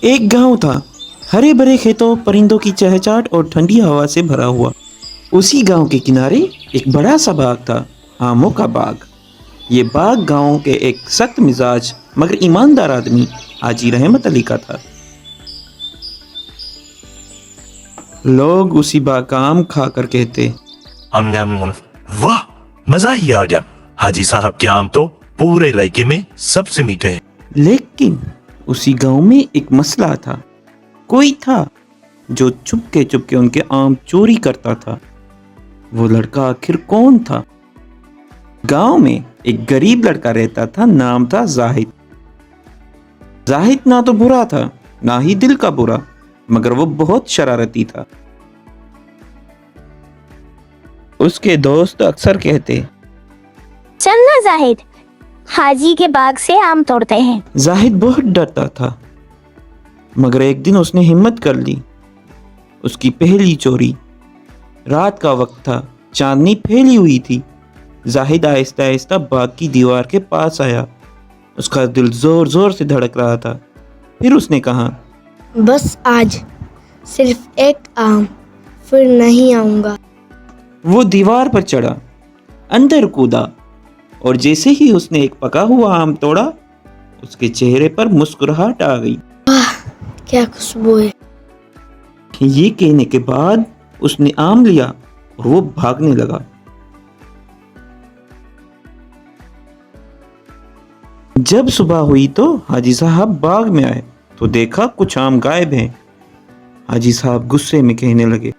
ایک گاؤں تھا، ہرے بھرے کھیتوں، پرندوں کی چہچہٹ اور ٹھنڈی ہوا سے بھرا ہوا۔ اسی گاؤں کے کنارے ایک بڑا سا باغ تھا، آموں کا باغ۔ یہ باغ گاؤں کے ایک سخت مزاج مگر ایماندار آدمی حاجی رحمت علی کا تھا۔ لوگ اسی باغ کا آم کھا کر کہتے، واہ، مزہ ہی آ گیا، حاجی صاحب کے آم تو پورے علاقے میں سب سے میٹھے ہیں۔ لیکن اسی گاؤں میں ایک مسئلہ تھا۔ کوئی تھا جو چپکے چپکے ان کے آم چوری کرتا تھا۔ وہ لڑکا آخر کون تھا؟ گاؤں میں ایک غریب لڑکا رہتا تھا، نام تھا زاہد۔ زاہد نہ تو برا تھا نہ ہی دل کا برا، مگر وہ بہت شرارتی تھا۔ اس کے دوست اکثر کہتے، چلنا زاہد، حاجی کے باغ سے آم توڑتے ہیں۔ زاہد بہت ڈرتا تھا، مگر ایک دن اس نے ہمت کر لی۔ اس کی پہلی چوری۔ رات کا وقت تھا، چاندنی پھیلی ہوئی تھی۔ زاہد آہستہ آہستہ باغ کی دیوار کے پاس آیا۔ اس کا دل زور زور سے دھڑک رہا تھا۔ پھر اس نے کہا، بس آج صرف ایک آم، پھر نہیں آؤں گا۔ وہ دیوار پر چڑھا، اندر کودا، اور جیسے ہی اس نے ایک پکا ہوا آم توڑا، اس کے چہرے پر مسکراہٹ آ گئی۔ کیا خوشبو ہے! یہ کہنے کے بعد اس نے آم لیا اور وہ بھاگنے لگا۔ جب صبح ہوئی تو حاجی صاحب باغ میں آئے تو دیکھا کچھ آم غائب ہیں۔ حاجی صاحب غصے میں کہنے لگے،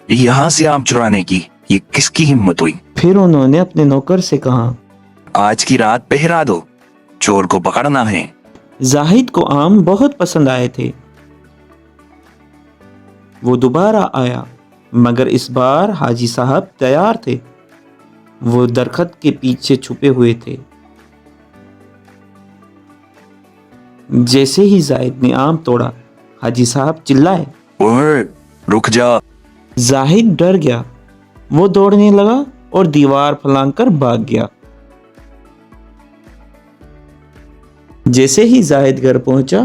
یہاں سے آم چرانے کی یہ کس کی ہمت ہوئی؟ پھر انہوں نے اپنے نوکر سے کہا، آج کی رات پہرا دو، چور کو پکڑنا ہے۔ زاہد کو آم بہت پسند آئے تھے۔ وہ دوبارہ آیا، مگر اس بار حاجی صاحب تیار تھے۔ وہ درخت کے پیچھے چھپے ہوئے تھے۔ جیسے ہی زاہد نے آم توڑا، حاجی صاحب چلائے، اوئے، رک جا۔ زاہد ڈر گیا۔ وہ دوڑنے لگا اور دیوار پھلانگ کر بھاگ گیا۔ جیسے ہی زاہد گھر پہنچا،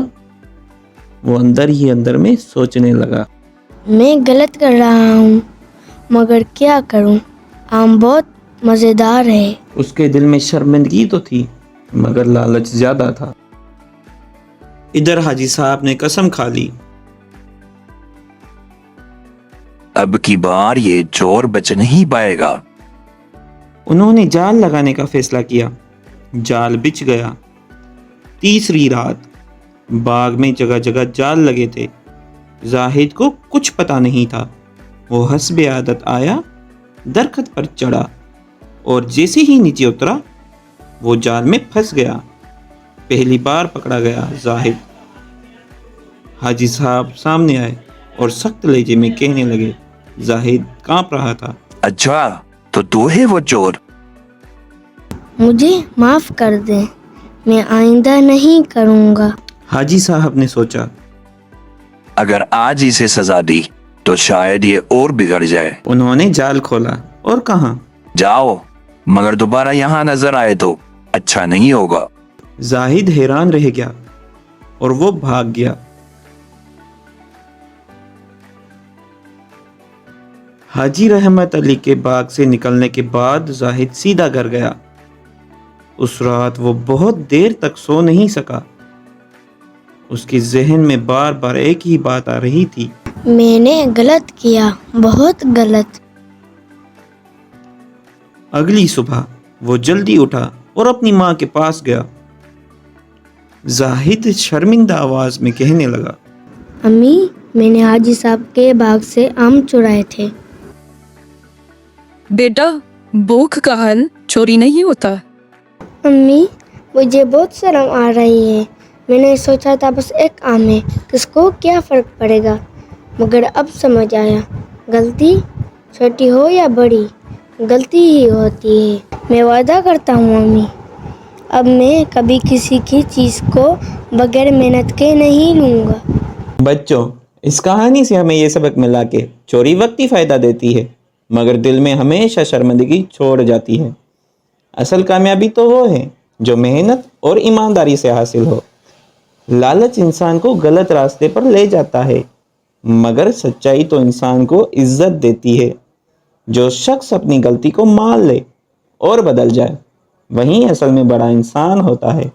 وہ اندر ہی اندر میں سوچنے لگا، میں غلط کر رہا ہوں، مگر کیا کروں؟ آم بہت مزیدار ہے۔ اس کے دل میں شرمندگی تو تھی، مگر لالچ زیادہ تھا۔ ادھر حاجی صاحب نے قسم کھا لی، اب کی بار یہ چور بچ نہیں پائے گا۔ انہوں نے جال لگانے کا فیصلہ کیا۔ جال بچھ گیا۔ تیسری رات باغ میں جگہ جگہ جال لگے تھے۔ زاہد کو کچھ پتا نہیں تھا۔ وہ حسب عادت آیا، درخت پر چڑھا، اور جیسے ہی نیچے اترا وہ جال میں پھنس گیا۔ پہلی بار پکڑا گیا زاہد۔ حاجی صاحب سامنے آئے اور سخت لہجے میں کہنے لگے۔ زاہد کانپ رہا تھا۔ اچھا، تو ہے وہ چور؟ مجھے معاف کر دیں، میں آئندہ نہیں کروں گا۔ حاجی صاحب نے سوچا، اگر آج اسے سزا دی تو شاید یہ اور بگڑ جائے۔ انہوں نے جال کھولا اور کہا، جاؤ، مگر دوبارہ یہاں نظر آئے تو اچھا نہیں ہوگا۔ زاہد حیران رہ گیا اور وہ بھاگ گیا۔ حاجی رحمت علی کے باغ سے نکلنے کے بعد زاہد سیدھا گھر گیا۔ اس رات وہ بہت دیر تک سو نہیں سکا۔ اس کے ذہن میں بار بار ایک ہی بات آ رہی تھی، میں نے غلط کیا، بہت غلط۔ اگلی صبح وہ جلدی اٹھا اور اپنی ماں کے پاس گیا۔ زاہد شرمندہ آواز میں کہنے لگا، امی، میں نے حاجی صاحب کے باغ سے آم چرائے تھے۔ بیٹا، بھوک کا حل چوری نہیں ہوتا۔ امی، مجھے بہت شرم آ رہی ہے۔ میں نے سوچا تھا بس ایک آم ہے، کس کو کیا فرق پڑے گا، مگر اب سمجھ آیا، غلطی چھوٹی ہو یا بڑی، غلطی ہی ہوتی ہے۔ میں وعدہ کرتا ہوں امی، اب میں کبھی کسی کی چیز کو بغیر محنت کے نہیں لوں گا۔ بچوں، اس کہانی سے ہمیں یہ سبق ملا کہ چوری وقتی فائدہ دیتی ہے، مگر دل میں ہمیشہ شرمندگی چھوڑ جاتی ہے۔ اصل کامیابی تو وہ ہے جو محنت اور ایمانداری سے حاصل ہو۔ لالچ انسان کو غلط راستے پر لے جاتا ہے، مگر سچائی تو انسان کو عزت دیتی ہے۔ جو شخص اپنی غلطی کو مان لے اور بدل جائے، وہیں اصل میں بڑا انسان ہوتا ہے۔